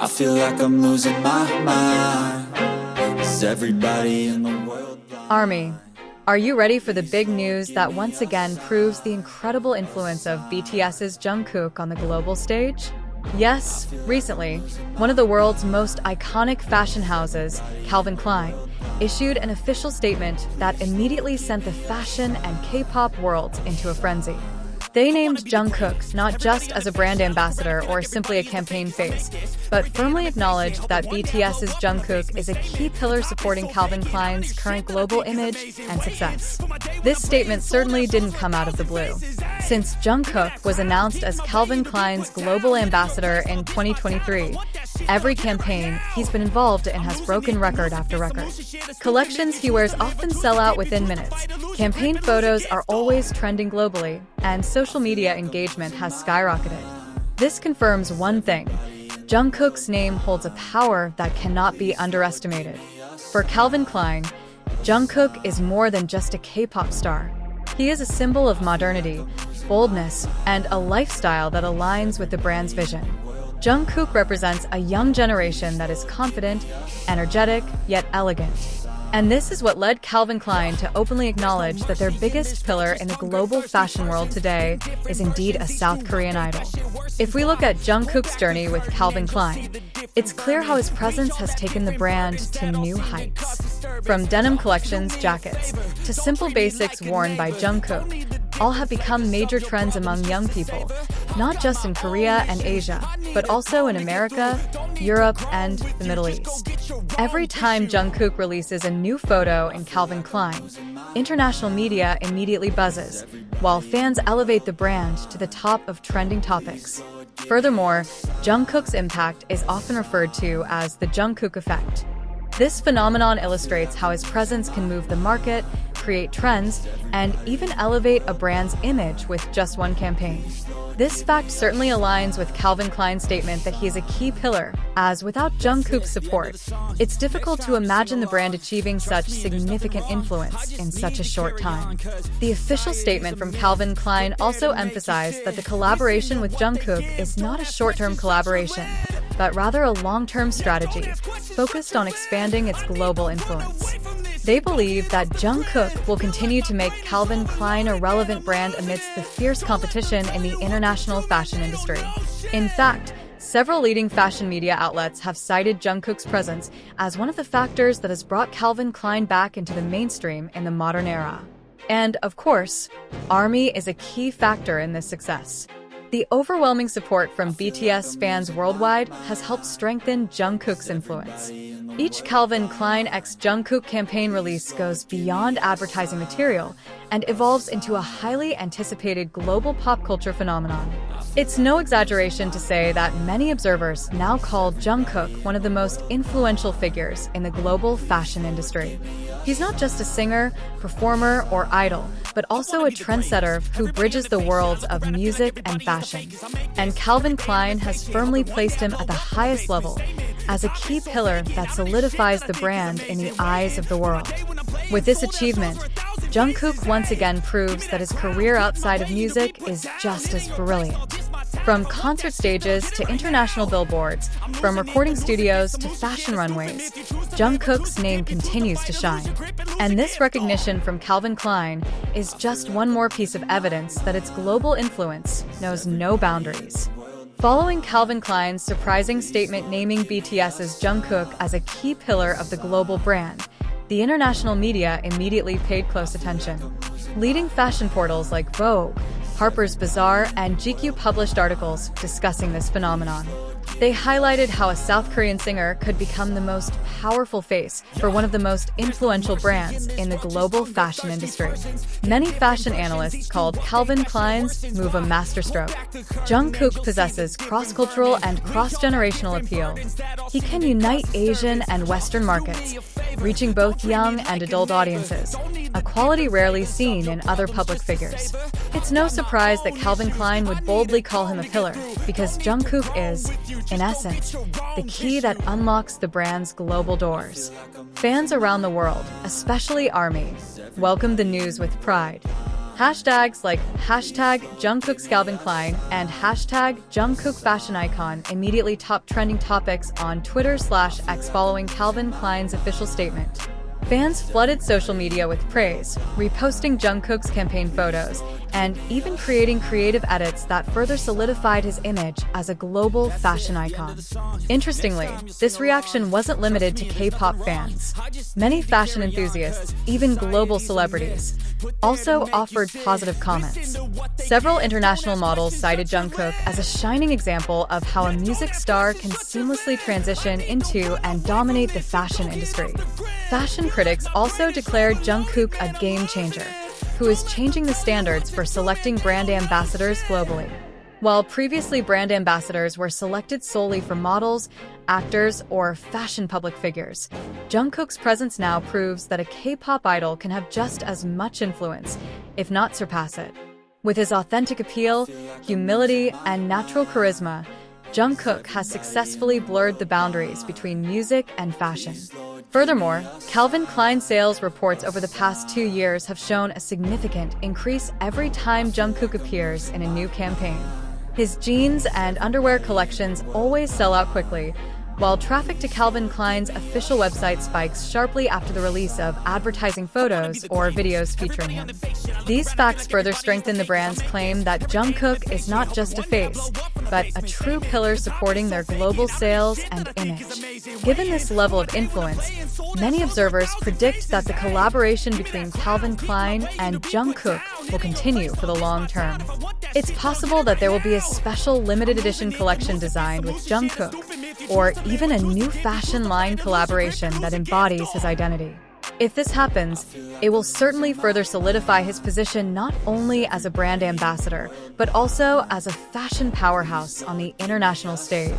I feel like I'm losing my mind. Is everybody in the world blind? Army, are you ready for the big news that once again proves the incredible influence of BTS's Jungkook on the global stage? Yes, recently, one of the world's most iconic fashion houses, Calvin Klein, issued an official statement that immediately sent the fashion and K-pop worlds into a frenzy. They named Jungkook not just as a brand ambassador or simply a campaign face, but firmly acknowledged that BTS's Jungkook is a key pillar supporting Calvin Klein's current global image and success. This statement certainly didn't come out of the blue. Since Jungkook was announced as Calvin Klein's global ambassador in 2023, every campaign he's been involved in has broken record after record. Collections he wears often sell out within minutes. Campaign photos are always trending globally, and social media engagement has skyrocketed. This confirms one thing: Jungkook's name holds a power that cannot be underestimated. For Calvin Klein, Jungkook is more than just a K-pop star. He is a symbol of modernity, boldness, and a lifestyle that aligns with the brand's vision. Jungkook represents a young generation that is confident, energetic, yet elegant. And this is what led Calvin Klein to openly acknowledge that their biggest pillar in the global fashion world today is indeed a South Korean idol. If we look at Jungkook's journey with Calvin Klein, it's clear how his presence has taken the brand to new heights. From denim collections, jackets, to simple basics worn by Jungkook, all have become major trends among young people, not just in Korea and Asia, but also in America, Europe, and the Middle East. Every time Jungkook releases a new photo in Calvin Klein, international media immediately buzzes, while fans elevate the brand to the top of trending topics. Furthermore, Jungkook's impact is often referred to as the Jungkook effect. This phenomenon illustrates how his presence can move the market, create trends, and even elevate a brand's image with just one campaign. This fact certainly aligns with Calvin Klein's statement that he is a key pillar, as without Jungkook's support, it's difficult to imagine the brand achieving such significant influence in such a short time. The official statement from Calvin Klein also emphasized that the collaboration with Jungkook is not a short-term collaboration, but rather a long-term strategy focused on expanding its global influence. They believe that Jungkook will continue to make Calvin Klein a relevant brand amidst the fierce competition in the international fashion industry. In fact, several leading fashion media outlets have cited Jungkook's presence as one of the factors that has brought Calvin Klein back into the mainstream in the modern era. And, of course, ARMY is a key factor in this success. The overwhelming support from BTS fans worldwide has helped strengthen Jungkook's influence. Each Calvin Klein x Jungkook campaign release goes beyond advertising material and evolves into a highly anticipated global pop culture phenomenon. It's no exaggeration to say that many observers now call Jungkook one of the most influential figures in the global fashion industry. He's not just a singer, performer, or idol, but also a trendsetter who bridges the worlds of music and fashion. And Calvin Klein has firmly placed him at the highest level, as a key pillar that solidifies the brand in the eyes of the world. With this achievement, Jungkook once again proves that his career outside of music is just as brilliant. From concert stages to international billboards, from recording studios to fashion runways, Jungkook's name continues to shine. And this recognition from Calvin Klein is just one more piece of evidence that its global influence knows no boundaries. Following Calvin Klein's surprising statement naming BTS's Jungkook as a key pillar of the global brand, the international media immediately paid close attention. Leading fashion portals like Vogue, Harper's Bazaar, and GQ published articles discussing this phenomenon. They highlighted how a South Korean singer could become the most powerful face for one of the most influential brands in the global fashion industry. Many fashion analysts called Calvin Klein's move a masterstroke. Jungkook possesses cross-cultural and cross-generational appeal. He can unite Asian and Western markets, reaching both young and adult audiences, a quality rarely seen in other public figures. It's no surprise that Calvin Klein would boldly call him a pillar, because Jungkook is, in essence, the key that unlocks the brand's global doors. Fans around the world, especially ARMY, welcomed the news with pride. Hashtags like hashtag Jungkook's calvinklein and hashtag Jungkook fashion icon immediately top trending topics on Twitter/X following Calvin Klein's official statement. Fans flooded social media with praise, reposting Jungkook's campaign photos, and even creating creative edits that further solidified his image as a global fashion icon. Interestingly, this reaction wasn't limited to K-pop fans. Many fashion enthusiasts, even global celebrities, also offered positive comments. Several international models cited Jungkook as a shining example of how a music star can seamlessly transition into and dominate the fashion industry. Fashion critics also declared Jungkook a game changer, who is changing the standards for selecting brand ambassadors globally. While previously brand ambassadors were selected solely for models, actors, or fashion public figures, Jungkook's presence now proves that a K-pop idol can have just as much influence, if not surpass it. With his authentic appeal, humility, and natural charisma, Jungkook has successfully blurred the boundaries between music and fashion. Furthermore, Calvin Klein sales reports over the past 2 years have shown a significant increase every time Jungkook appears in a new campaign. His jeans and underwear collections always sell out quickly, while traffic to Calvin Klein's official website spikes sharply after the release of advertising photos or videos featuring him. These facts further strengthen the brand's claim that Jungkook is not just a face, but a true pillar supporting their global sales and image. Given this level of influence, many observers predict that the collaboration between Calvin Klein and Jungkook will continue for the long term. It's possible that there will be a special limited edition collection designed with Jungkook, or even a new fashion line collaboration that embodies his identity. If this happens, it will certainly further solidify his position not only as a brand ambassador, but also as a fashion powerhouse on the international stage.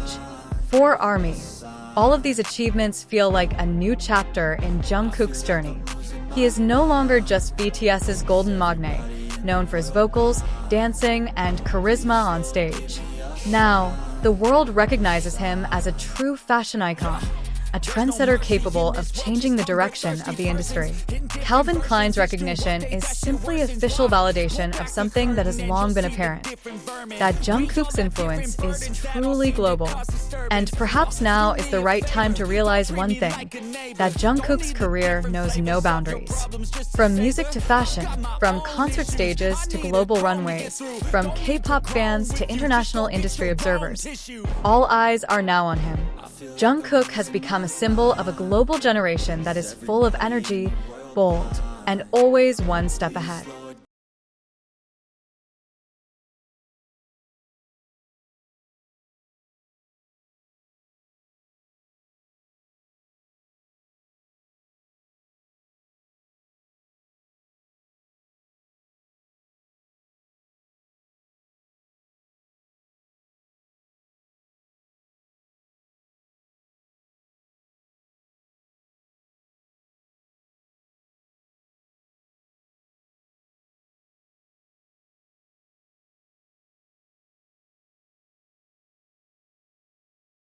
For ARMY, all of these achievements feel like a new chapter in Jungkook's journey. He is no longer just BTS's golden magne, known for his vocals, dancing, and charisma on stage. Now, the world recognizes him as a true fashion icon, a trendsetter capable of changing the direction of the industry. Calvin Klein's recognition is simply official validation of something that has long been apparent, that Jungkook's influence is truly global. And perhaps now is the right time to realize one thing, that Jungkook's career knows no boundaries. From music to fashion, from concert stages to global runways, from K-pop fans to international industry observers, all eyes are now on him. Jungkook has become a symbol of a global generation that is full of energy, bold, and always one step ahead.